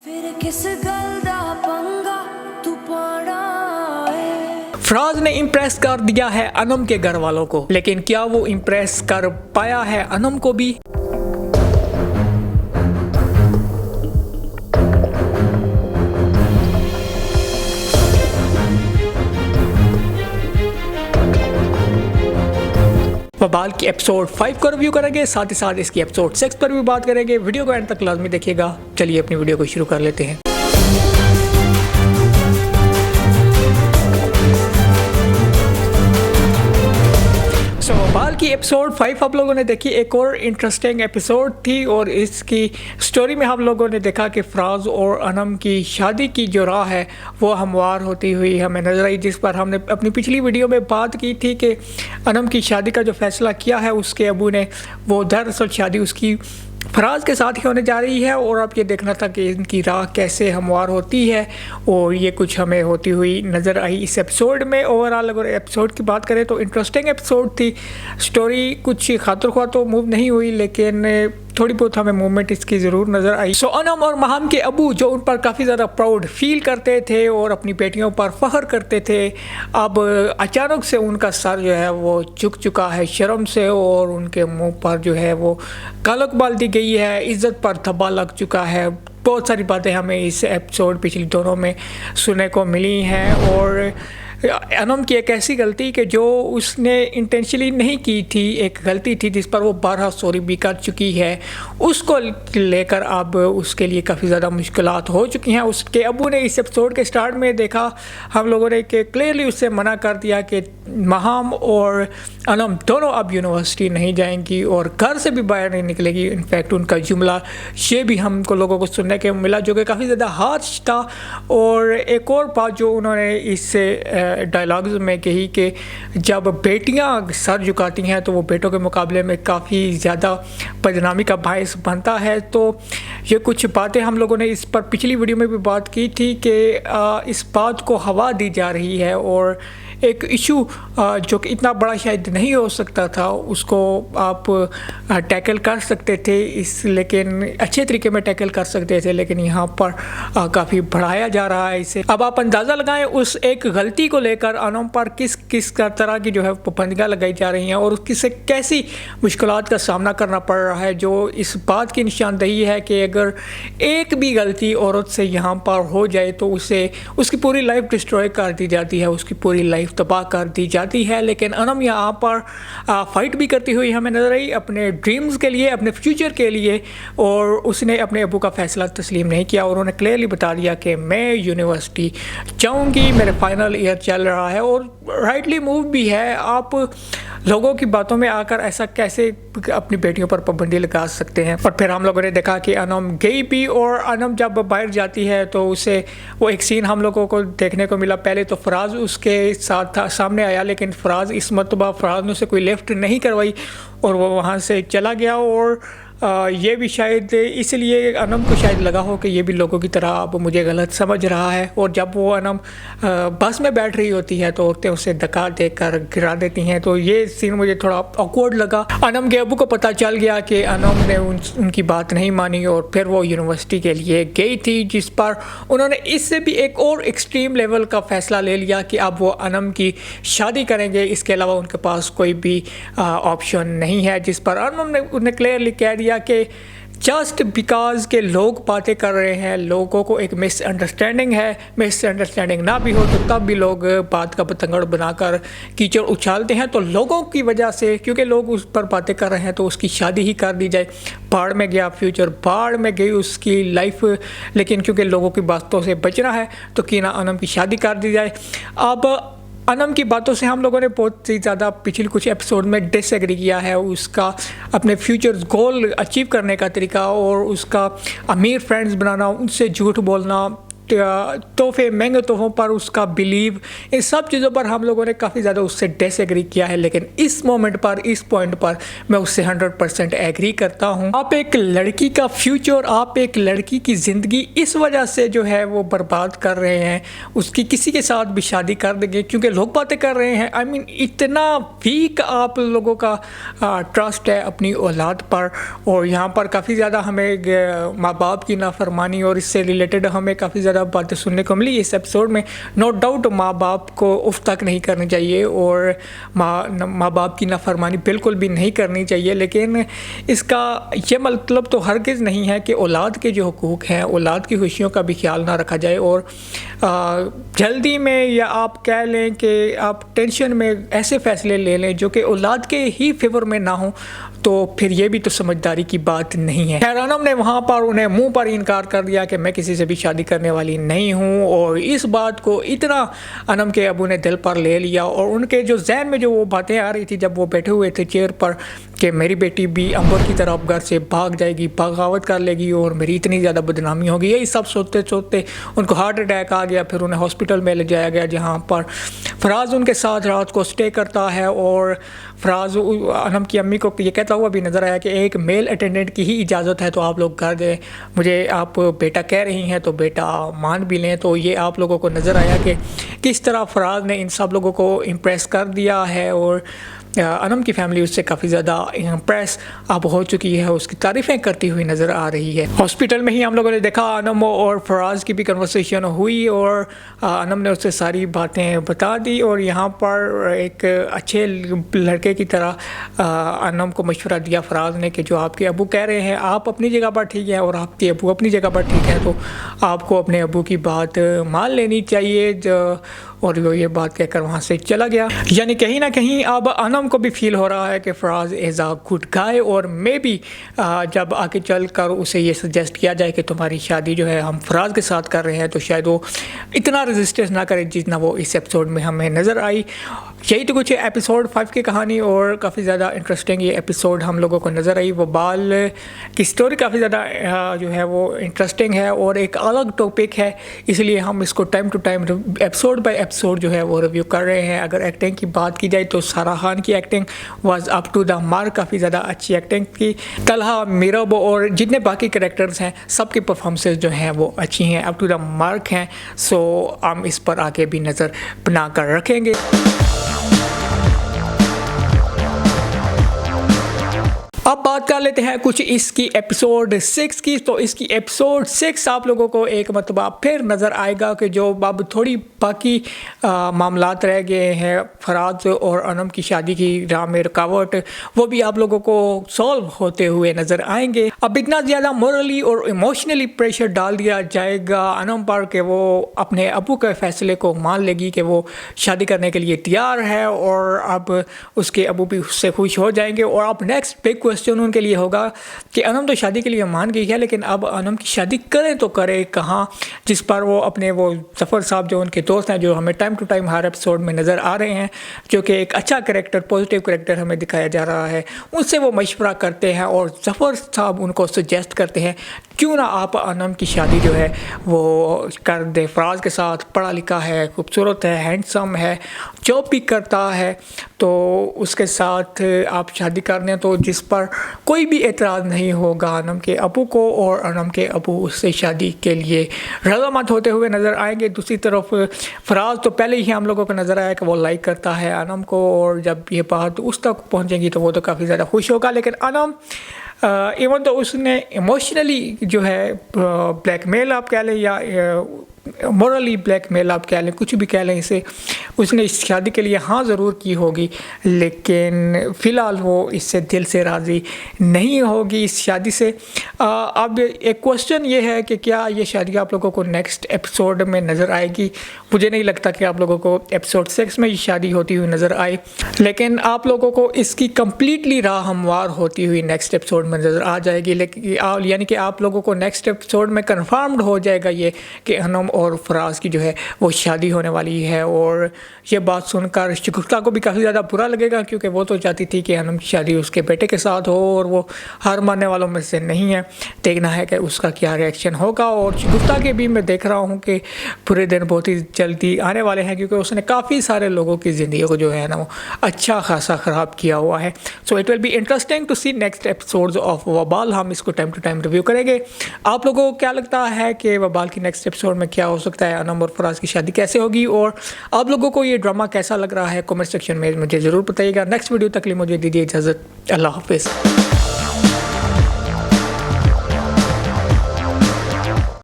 फिर किस गल दा पंगा तू पाना है। फराज ने इम्प्रेस कर दिया है अनम के घर वालों को, लेकिन क्या वो इम्प्रेस कर पाया है अनम को भी? बवाल की एपिसोड 5 को रिव्यू करेंगे, साथ ही साथ इसकी एपिसोड 6 पर भी बात करेंगे। वीडियो को एंड तक लाजमी देखिएगा। चलिए अपनी वीडियो को शुरू कर लेते हैं। बवाल की एपिसोड 5 आप लोगों ने देखी, एक और इंटरेस्टिंग एपिसोड थी और इसकी स्टोरी में हम लोगों ने देखा कि फराज और अनम की शादी की जो राह है वो हमवार होती हुई हमें नजर आई, जिस पर हमने अपनी पिछली वीडियो में बात की थी कि अनम की शादी का जो फैसला किया है उसके अबू ने, वो दरअसल शादी उसकी फराज के साथ ही होने जा रही है और अब ये देखना था कि इनकी राह कैसे हमवार होती है और ये कुछ हमें होती हुई नज़र आई इस एपिसोड में। ओवरऑल अगर एपिसोड की बात करें तो इंटरेस्टिंग एपिसोड थी। स्टोरी कुछ खातिर ख्वाह तो मूव नहीं हुई, लेकिन थोड़ी बहुत हमें मूवमेंट इसकी ज़रूर नज़र आई। सो अनम और महम के अबू जो उन पर काफ़ी ज़्यादा प्राउड फील करते थे और अपनी बेटियों पर फख्र करते थे, अब अचानक से उनका सर जो है वो झुक चुका है शर्म से और उनके मुंह पर जो है वो कालक बाल दी गई है, इज़्ज़त पर धब्बा लग चुका है। बहुत सारी बातें हमें इस एपिसोड पिछली दोनों में सुनने को मिली हैं और अनम की एक ऐसी गलती कि जो उसने इंटेंशनली नहीं की थी, एक गलती थी जिस पर वो 12 सॉरी भी कर चुकी है, उसको लेकर अब उसके लिए काफ़ी ज़्यादा मुश्किलात हो चुकी हैं। उसके अबू ने इस एपिसोड के स्टार्ट में देखा हम लोगों ने कि क्लियरली उससे मना कर दिया कि महम और अनम दोनों अब यूनिवर्सिटी नहीं जाएंगी और घर से भी बाहर नहीं निकलेगी। इनफैक्ट उनका जुमला ये भी हमको लोगों को सुनने के मिला जो कि काफ़ी ज़्यादा हार्श था। और एक और बात जो उन्होंने इस डायलॉग्स में कही कि जब बेटियां सर झुकाती हैं तो वो बेटों के मुकाबले में काफ़ी ज़्यादा बदनामी का बायस बनता है। तो ये कुछ बातें हम लोगों ने इस पर पिछली वीडियो में भी बात की थी कि इस बात को हवा दी जा रही है और एक इशू जो कि इतना बड़ा शायद नहीं हो सकता था उसको आप टैकल कर सकते थे, लेकिन अच्छे तरीके में टैकल कर सकते थे, लेकिन यहाँ पर काफ़ी बढ़ाया जा रहा है इसे। अब आप अंदाज़ा लगाएं उस एक गलती को लेकर अनम पर किस किस तरह की जो है पाबंदियाँ लगाई जा रही हैं और उससे कैसी मुश्किलात का सामना करना पड़ रहा है, जो इस बात की निशानदेही है कि अगर एक भी गलती औरत से यहाँ पर हो जाए तो उसे उसकी पूरी लाइफ डिस्ट्रॉय कर दी जाती है, उसकी पूरी लाइफ तबाह कर दी जाती है। लेकिन अनम यहाँ पर फाइट भी करती हुई हमें नजर आई अपने ड्रीम्स के लिए, अपने फ्यूचर के लिए, और उसने अपने अबू का फैसला तस्लीम नहीं किया और उन्होंने क्लियरली बता दिया कि मैं यूनिवर्सिटी जाऊँगी, मेरे फाइनल ईयर चल रहा है और राइटली मूव भी है। आप लोगों की बातों में आकर ऐसा कैसे अपनी बेटियों पर पाबंदी लगा सकते हैं। और फिर हम लोगों ने देखा कि अनम गई भी और अनम जब बाहर जाती है तो उसे वो एक सीन हम लोगों को देखने को मिला। पहले तो फराज उसके साथ था, सामने आया, लेकिन फराज इस मरतबा फराज ने उसे कोई लिफ्ट नहीं करवाई और वो वहाँ से चला गया। और ये भी शायद इसलिए अनम को शायद लगा हो कि ये भी लोगों की तरह अब मुझे गलत समझ रहा है। और जब वो अनम बस में बैठ रही होती है तो औरतें उसे धक्का देकर गिरा देती हैं, तो ये सीन मुझे थोड़ा ऑकवर्ड लगा। अनम के अबू को पता चल गया कि अनम ने उनकी बात नहीं मानी और फिर वो यूनिवर्सिटी के लिए गई थी, जिस पर उन्होंने इससे भी एक और एक्सट्रीम लेवल का फ़ैसला ले लिया कि अब वो अनम की शादी करेंगे, इसके अलावा उनके पास कोई भी ऑप्शन नहीं है। जिस पर अनम ने उन्हें क्लियरली कह दिया कि जस्ट बिकॉज के लोग बातें कर रहे हैं, लोगों को एक मिसअंडरस्टैंडिंग है, मिसअंडरस्टैंडिंग ना भी हो तो तब भी लोग बात का पतंगड़ बनाकर कीचड़ उछालते हैं, तो लोगों की वजह से, क्योंकि लोग उस पर बातें कर रहे हैं तो उसकी शादी ही कर दी जाए। बाढ़ में गया फ्यूचर, बाढ़ में गई उसकी लाइफ, लेकिन क्योंकि लोगों की बातों से बचना है तो क्यों ना अनम की शादी कर दी जाए। अब अनम की बातों से हम लोगों ने बहुत ही ज़्यादा पिछले कुछ एपिसोड में डिसएग्री किया है, उसका अपने फ्यूचर गोल अचीव करने का तरीका और उसका अमीर फ्रेंड्स बनाना, उनसे झूठ बोलना, तोहफे, महंगे तोहफों पर उसका बिलीव, इन सब चीज़ों पर हम लोगों ने काफ़ी ज़्यादा उससे डिसएग्री किया है। लेकिन इस मोमेंट पर, इस पॉइंट पर मैं उससे 100% एग्री करता हूँ। आप एक लड़की का फ्यूचर, आप एक लड़की की ज़िंदगी इस वजह से जो है वो बर्बाद कर रहे हैं, उसकी किसी के साथ भी शादी कर देंगे क्योंकि लोग बातें कर रहे हैं। आई मीन इतना वीक आप लोगों का ट्रस्ट है अपनी औलाद पर। और यहाँ पर काफ़ी ज़्यादा हमें माँ बाप की नाफरमानी और इससे रिलेटेड हमें काफ़ी ज़्यादा बातें सुनने को मिली इस एपिसोड में। नो डाउट माँ बाप को उफ तक नहीं करनी चाहिए और माँ बाप की नाफरमानी बिल्कुल भी नहीं करनी चाहिए। लेकिन इसका ये मतलब तो हरगिज़ नहीं है कि औलाद के जो हुकूक हैं, औलाद की खुशियों का भी ख्याल ना रखा जाए और जल्दी में, या आप कह लें कि आप टेंशन में ऐसे फ़ैसले ले लें जो कि औलाद के ही फेवर में ना हो, तो फिर ये भी तो समझदारी की बात नहीं है। खैर अनम ने वहाँ पर उन्हें मुंह पर इनकार कर दिया कि मैं किसी से भी शादी करने वाली नहीं हूँ। और इस बात को इतना अनम के अबू ने दिल पर ले लिया और उनके जो जहन में जो वो बातें आ रही थी जब वो बैठे हुए थे चेयर पर कि मेरी बेटी भी अंबर की तरफ घर से भाग जाएगी, बगावत कर लेगी और मेरी इतनी ज़्यादा बदनामी होगी, यही सब सोचते सोचते उनको हार्ट अटैक आ गया। फिर उन्हें हॉस्पिटल में ले जाया गया जहाँ पर फराज उनके साथ रात को स्टे करता है। और फराज अनम की अम्मी को ये कहता हुआ भी नज़र आया कि एक मेल अटेंडेंट की ही इजाज़त है तो आप लोग कर दें, मुझे आप बेटा कह रही हैं तो बेटा मान भी लें। तो ये आप लोगों को नज़र आया कि किस तरह फराज ने इन सब लोगों को इम्प्रेस कर दिया है और अनम की फैमिली उससे काफ़ी ज़्यादा इम्प्रेस अब हो चुकी है, उसकी तारीफ़ें करती हुई नज़र आ रही है। हॉस्पिटल में ही हम लोगों ने देखा अनम और फराज की भी कन्वर्सेशन हुई और अनम ने उससे सारी बातें बता दी और यहाँ पर एक अच्छे लड़के की तरह अनम को मशवरा दिया फराज ने कि जो आपके अबू कह रहे हैं आप अपनी जगह पर ठीक हैं और आपके अबू अपनी जगह पर ठीक है, तो आपको अपने अबू की बात मान लेनी चाहिए। और वो ये बात कहकर वहाँ से चला गया। यानी कहीं ना कहीं अब अनम को भी फील हो रहा है कि Faraz is a good guy और मे बी जब आगे चल कर उसे ये सजेस्ट किया जाए कि तुम्हारी शादी जो है हम फराज के साथ कर रहे हैं, तो शायद वो इतना रेजिस्टेंस ना करे जितना वो इस एपिसोड में हमें नज़र आई। यही तो कुछ एपिसोड 5 की कहानी और काफ़ी ज़्यादा इंटरेस्टिंग ये एपिसोड हम लोगों को नज़र आई। वो बाल की स्टोरी काफ़ी ज़्यादा जो है वो इंटरेस्टिंग है और एक अलग टॉपिक है, इसलिए हम इसको time to time episode by episode जो है वो रिव्यू कर रहे हैं। अगर एक्टिंग की बात की जाए तो सारा खान की acting was up to the mark, काफ़ी ज़्यादा अच्छी एक्टिंग की। तलहा, मीरब और जितने बाकी कैरेक्टर्स हैं सबकी परफॉर्मेंसेस जो हैं वो अच्छी हैं, अप टू द मार्क हैं। सो हम इस पर आगे भी नज़र बना कर रखेंगे। अब बात कर लेते हैं कुछ इसकी एपिसोड 6 की। तो इसकी एपिसोड 6 आप लोगों को एक मरतबा फिर नज़र आएगा कि जो अब थोड़ी बाकी मामलात रह गए हैं, फराज और अनम की शादी की राह में रुकावट, वो भी आप लोगों को सॉल्व होते हुए नज़र आएंगे। अब इतना ज़्यादा मोरली और इमोशनली प्रेशर डाल दिया जाएगा अनम पर कि वो अपने अबू के फ़ैसले को मान लेगी कि वो शादी करने के लिए तैयार है और अब उसके अबू भी उससे खुश हो जाएंगे। और अब नेक्स्ट बिग क्वेश्चन उनके लिए होगा कि अनम तो शादी के लिए मान गई है, लेकिन अब अनम की शादी करें तो करें कहाँ, जिस पर वो अपने वो जफ़र साहब जो उनके दोस्त हैं, जो हमें टाइम टू टाइम हर एपिसोड में नज़र आ रहे हैं, जो कि एक अच्छा कैरेक्टर, पॉजिटिव कैरेक्टर हमें दिखाया जा रहा है, उनसे वो मशवरा करते हैं और जफ़र साहब उनको सजेस्ट करते हैं क्यों ना आप अनम की शादी जो है वो कर दे फराज के साथ। पढ़ा लिखा है, खूबसूरत है, हैंडसम है, जॉब भी करता है, तो उसके साथ आप शादी कर लें तो जिस पर कोई भी एतराज़ नहीं होगा अनम के अबू को, और अनम के अबू उससे शादी के लिए रज़ामंद होते हुए नज़र आएंगे। दूसरी तरफ फराज तो पहले ही हम लोगों को नज़र आया कि वो लाइक करता है अनम को, और जब ये बात उस तक पहुँचेगी तो वो तो काफ़ी ज़्यादा खुश होगा। लेकिन अनम इवन तो उसने इमोशनली जो है ब्लैकमेल आप कह लें या मोरली ब्लैकमेल आप कह लें, कुछ भी कह लें इसे, उसने इस शादी के लिए हाँ ज़रूर की होगी, लेकिन फ़िलहाल वो इससे दिल से राज़ी नहीं होगी इस शादी से। अब एक क्वेश्चन ये है कि क्या ये शादी आप लोगों को नेक्स्ट एपिसोड में नज़र आएगी। मुझे नहीं लगता कि आप लोगों को एपिसोड 6 में ये शादी होती हुई नज़र आए, लेकिन आप लोगों को इसकी कम्प्लीटली राह हमवार होती हुई नेक्स्ट एपिसोड में नज़र आ जाएगी। लेकिन यानी कि आप लोगों को नेक्स्ट एपिसोड में कन्फर्म्ड हो जाएगा ये कि अनम और फराज की जो है वो शादी होने वाली है। और ये बात सुनकर शगुफ्ता को भी काफ़ी ज़्यादा बुरा लगेगा, क्योंकि वो तो चाहती थी कि अनम की शादी उसके बेटे के साथ हो और वो हार मानने वालों में से नहीं है। देखना है कि उसका क्या रिएक्शन होगा। और शगुफ्ता के भी मैं देख रहा हूँ कि पूरे दिन बहुत ही जल्दी आने वाले हैं, क्योंकि उसने काफ़ी सारे लोगों की ज़िंदगी को जो है ना वो अच्छा खासा ख़राब किया हुआ है। So it will be interesting to see next episodes of वबाल। हम इसको टाइम टू टाइम रिव्यू करेंगे। आप लोगों को क्या लगता है कि वबाल की नेक्स्ट एपिसोड में क्या हो सकता है, अनम और फराज की शादी कैसे होगी, और आप लोगों को ये ड्रामा कैसा लग रहा है कमेंट सेक्शन में मुझे ज़रूर बताइएगा। नेक्स्ट वीडियो तक के लिए मुझे दीजिए इजाज़त। अल्लाह हाफिज़।